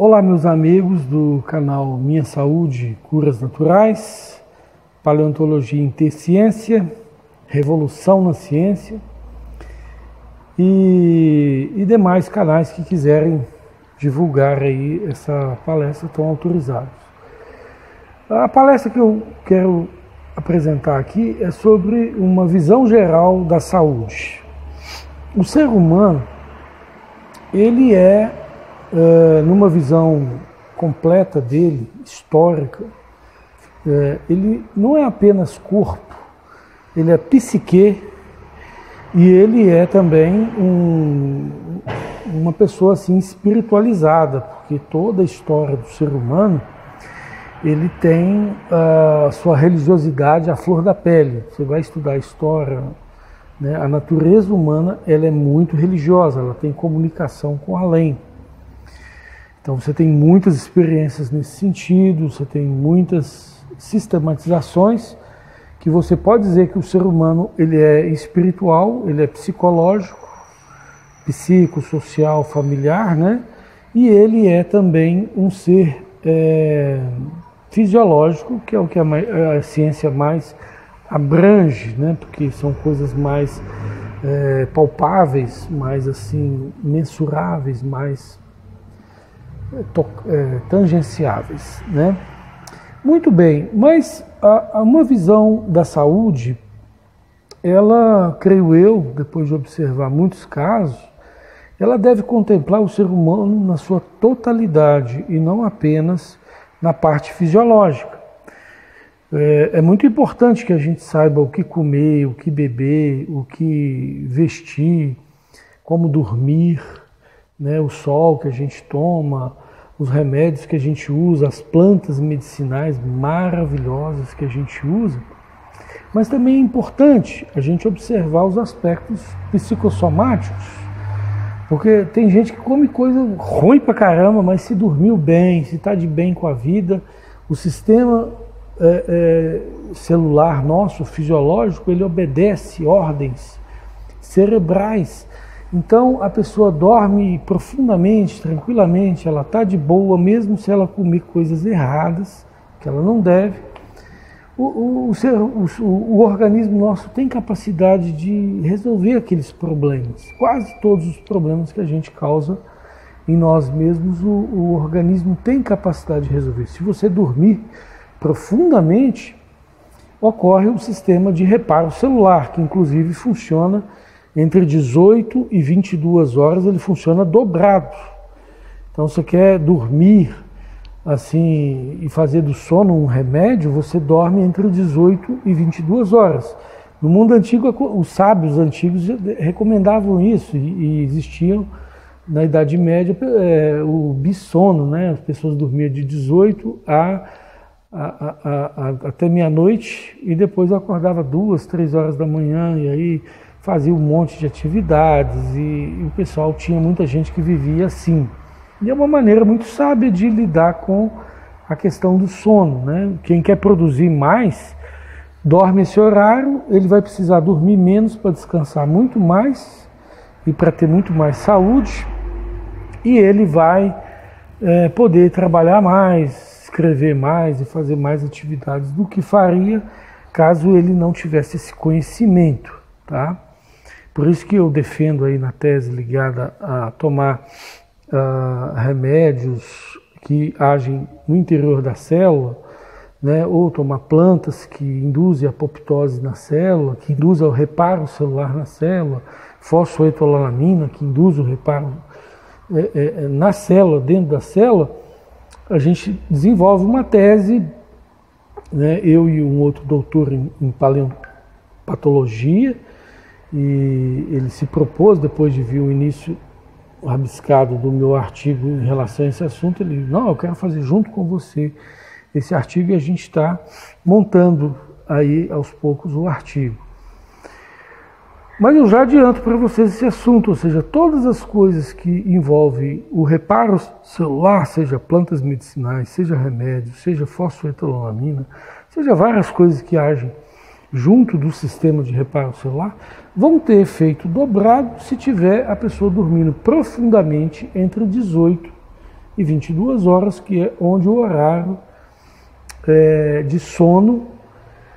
Olá, meus amigos do canal Minha Saúde, Curas Naturais, Paleontologia em Ter Ciência, Revolução na Ciência e demais canais que quiserem divulgar aí essa palestra estão autorizados. A palestra que eu quero apresentar aqui é sobre uma visão geral da saúde. O ser humano, ele numa visão completa dele, histórica, ele não é apenas corpo, ele é psique e ele é também uma pessoa assim espiritualizada, porque toda a história do ser humano, ele tem a sua religiosidade à flor da pele. Você vai estudar a história, né? A natureza humana, ela é muito religiosa, ela tem comunicação com o além. Então você tem muitas experiências nesse sentido, você tem muitas sistematizações que você pode dizer que o ser humano ele é espiritual, ele é psicológico, psicossocial, familiar, né? E ele é também um ser fisiológico, que é o que a ciência mais abrange, né? Porque são coisas mais palpáveis, mais assim mensuráveis, mais tangenciáveis, né? Muito bem, mas uma visão da saúde, ela, creio eu, depois de observar muitos casos, ela deve contemplar o ser humano na sua totalidade e não apenas na parte fisiológica. É muito importante que a gente saiba o que comer, o que beber, o que vestir, como dormir, né, o sol que a gente toma, os remédios que a gente usa, as plantas medicinais maravilhosas que a gente usa, mas também é importante a gente observar os aspectos psicossomáticos, porque tem gente que come coisa ruim pra caramba, mas se dormiu bem, se está de bem com a vida, o sistema celular nosso, fisiológico, ele obedece ordens cerebrais. Então a pessoa dorme profundamente, tranquilamente, ela está de boa, mesmo se ela comer coisas erradas, que ela não deve. O organismo nosso tem capacidade de resolver aqueles problemas, quase todos os problemas que a gente causa em nós mesmos, o organismo tem capacidade de resolver. Se você dormir profundamente, ocorre um sistema de reparo celular, que inclusive funciona entre 18 e 22 horas, ele funciona dobrado. Então, você quer dormir assim e fazer do sono um remédio, você dorme entre 18 e 22 horas. No mundo antigo, os sábios antigos recomendavam isso e existiam na Idade Média o bissono, né? As pessoas dormiam de 18 até meia-noite e depois acordava 2, 3 horas da manhã e aí fazia um monte de atividades e o pessoal tinha muita gente que vivia assim. E é uma maneira muito sábia de lidar com a questão do sono, né? Quem quer produzir mais, dorme esse horário, ele vai precisar dormir menos para descansar muito mais e para ter muito mais saúde, e ele vai poder trabalhar mais, escrever mais e fazer mais atividades do que faria caso ele não tivesse esse conhecimento, tá? Por isso que eu defendo aí na tese ligada a tomar remédios que agem no interior da célula, né, ou tomar plantas que induzem a apoptose na célula, que induzem o reparo celular na célula, fosfoetanolamina, que induz o reparo na célula, dentro da célula. A gente desenvolve uma tese, né, eu e um outro doutor em paleopatologia, e ele se propôs, depois de ver o início rabiscado do meu artigo em relação a esse assunto, ele disse, não, eu quero fazer junto com você esse artigo, e a gente está montando aí aos poucos o artigo. Mas eu já adianto para vocês esse assunto, ou seja, todas as coisas que envolvem o reparo celular, seja plantas medicinais, seja remédios, seja fosfoetanolamina, seja várias coisas que agem junto do sistema de reparo celular, vão ter efeito dobrado se tiver a pessoa dormindo profundamente entre 18 e 22 horas, que é onde o horário de sono,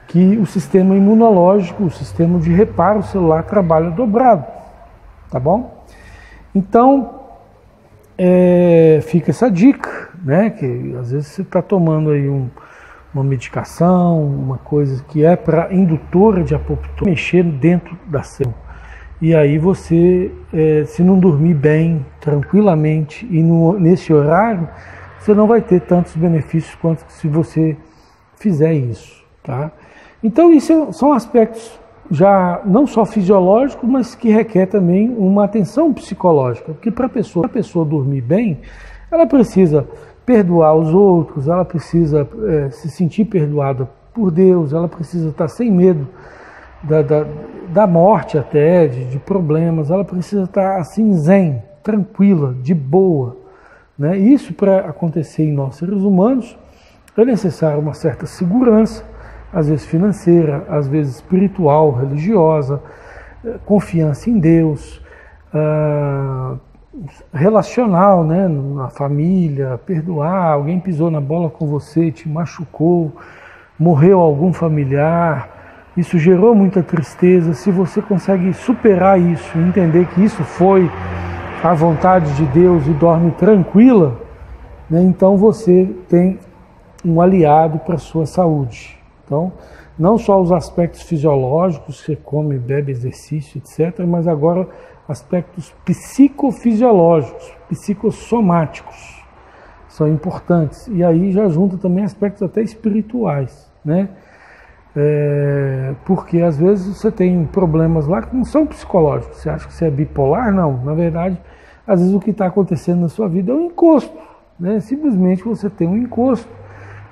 que o sistema imunológico, o sistema de reparo celular trabalha dobrado, tá bom? Então, fica essa dica, né? Que às vezes você está tomando aí uma medicação, uma coisa que é para indutora de apoptose, mexer dentro da célula. E aí você, se não dormir bem, tranquilamente, e nesse horário, você não vai ter tantos benefícios quanto se você fizer isso, tá? Então, isso são aspectos já não só fisiológicos, mas que requer também uma atenção psicológica, porque para a pessoa dormir bem, ela precisa perdoar os outros, ela precisa se sentir perdoada por Deus, ela precisa estar sem medo da morte até, de problemas, ela precisa estar assim zen, tranquila, de boa, né? Isso, para acontecer em nós seres humanos, é necessário uma certa segurança, às vezes financeira, às vezes espiritual, religiosa, confiança em Deus, relacional, né, na família, perdoar, alguém pisou na bola com você, te machucou, morreu algum familiar, isso gerou muita tristeza. Se você consegue superar isso, entender que isso foi a vontade de Deus e dorme tranquila, né, então você tem um aliado para a sua saúde. Então, não só os aspectos fisiológicos, você come, bebe, exercício, etc., mas agora aspectos psicofisiológicos, psicossomáticos, são importantes. E aí já junta também aspectos até espirituais, né? Porque às vezes você tem problemas lá que não são psicológicos. Você acha que você é bipolar? Não. Na verdade, às vezes o que está acontecendo na sua vida é um encosto, né? Simplesmente você tem um encosto,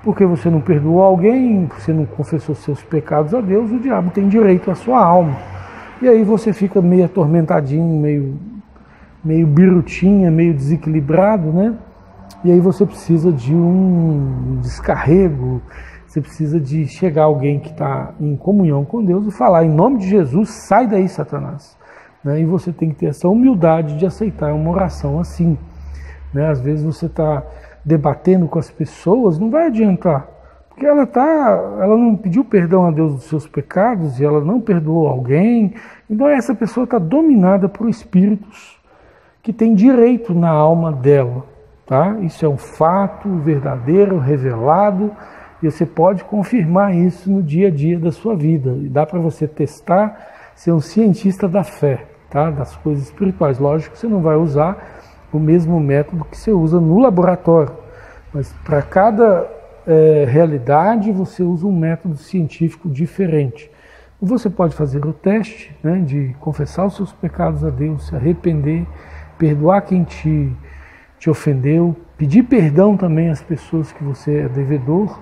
porque você não perdoou alguém, você não confessou seus pecados a Deus, o diabo tem direito à sua alma. E aí você fica meio atormentadinho, meio birutinha, meio desequilibrado, né? E aí você precisa de um descarrego, você precisa de chegar alguém que está em comunhão com Deus e falar, em nome de Jesus, sai daí, Satanás. Né? E você tem que ter essa humildade de aceitar uma oração assim. Né? Às vezes você está debatendo com as pessoas, não vai adiantar, porque ela não pediu perdão a Deus dos seus pecados e ela não perdoou alguém, então essa pessoa está dominada por espíritos que têm direito na alma dela, tá? Isso é um fato verdadeiro, revelado, e você pode confirmar isso no dia a dia da sua vida, e dá para você testar, ser um cientista da fé, tá? Das coisas espirituais. Lógico que você não vai usar o mesmo método que você usa no laboratório, mas para cada realidade você usa um método científico diferente. Você pode fazer o teste, né, de confessar os seus pecados a Deus, se arrepender, perdoar quem te ofendeu, pedir perdão também às pessoas que você é devedor,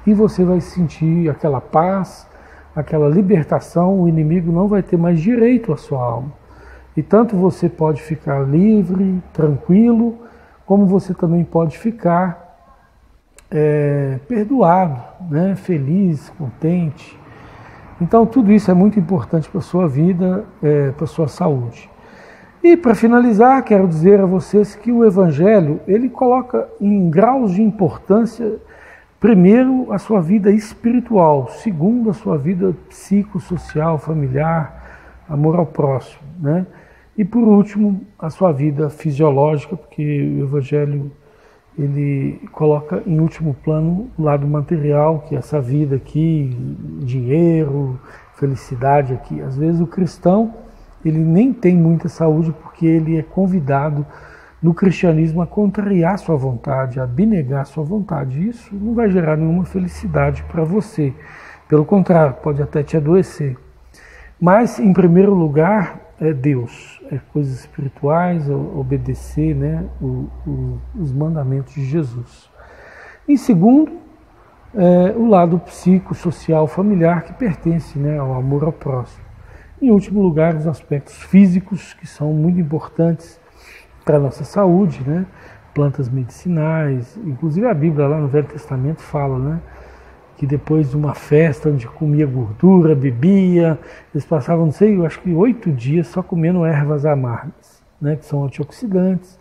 e você vai sentir aquela paz, aquela libertação. O inimigo não vai ter mais direito à sua alma. E tanto você pode ficar livre, tranquilo, como você também pode ficar perdoado, né? Feliz, contente. Então tudo isso é muito importante para a sua vida, para a sua saúde. E para finalizar, quero dizer a vocês que o Evangelho, ele coloca em graus de importância, primeiro, a sua vida espiritual, segundo, a sua vida psicossocial, familiar, amor ao próximo, né? E por último, a sua vida fisiológica, porque o Evangelho ele coloca em último plano o lado material, que é essa vida aqui, dinheiro, felicidade aqui. Às vezes o cristão ele nem tem muita saúde porque ele é convidado no cristianismo a contrariar sua vontade, a abnegar sua vontade. Isso não vai gerar nenhuma felicidade para você. Pelo contrário, pode até te adoecer. Mas, em primeiro lugar, é Deus, é coisas espirituais, obedecer, né, os mandamentos de Jesus. Em segundo, o lado psicossocial familiar, que pertence, né, ao amor ao próximo. Em último lugar, os aspectos físicos, que são muito importantes para a nossa saúde, né, plantas medicinais. Inclusive a Bíblia lá no Velho Testamento fala, né, que depois de uma festa onde comia gordura, bebia, eles passavam, não sei, eu acho que 8 dias só comendo ervas amargas, né, que são antioxidantes,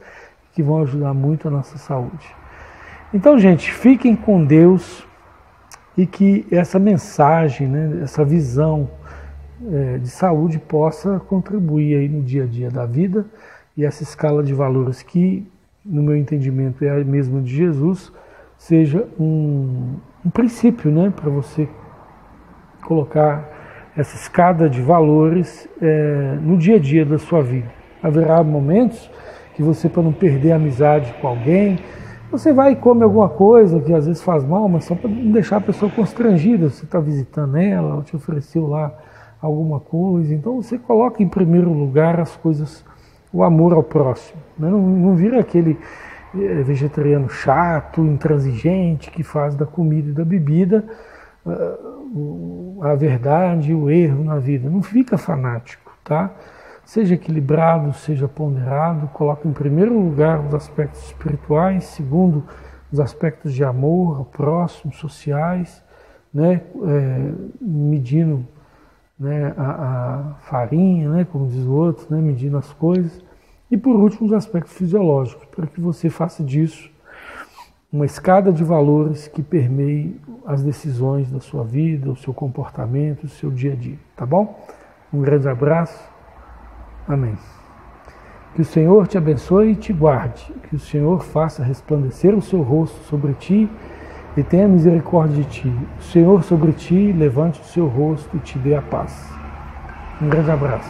que vão ajudar muito a nossa saúde. Então, gente, fiquem com Deus e que essa mensagem, né, essa visão de saúde possa contribuir aí no dia a dia da vida, e essa escala de valores que, no meu entendimento, é a mesma de Jesus, seja um princípio, né, para você colocar essa escada de valores no dia a dia da sua vida. Haverá momentos que você, para não perder a amizade com alguém, você vai e come alguma coisa que às vezes faz mal, mas só para não deixar a pessoa constrangida. Você está visitando ela te ofereceu lá alguma coisa. Então você coloca em primeiro lugar as coisas, o amor ao próximo. Né? Não vira aquele vegetariano chato, intransigente, que faz da comida e da bebida a verdade e o erro na vida. Não fica fanático, tá? Seja equilibrado, seja ponderado, coloca em primeiro lugar os aspectos espirituais, segundo os aspectos de amor ao próximo, sociais, né? Medindo, né, a farinha, né, como diz o outro, né, medindo as coisas. E por último, os aspectos fisiológicos, para que você faça disso uma escada de valores que permeie as decisões da sua vida, o seu comportamento, o seu dia a dia, tá bom? Um grande abraço. Amém. Que o Senhor te abençoe e te guarde. Que o Senhor faça resplandecer o seu rosto sobre ti e tenha misericórdia de ti. O Senhor sobre ti levante o seu rosto e te dê a paz. Um grande abraço.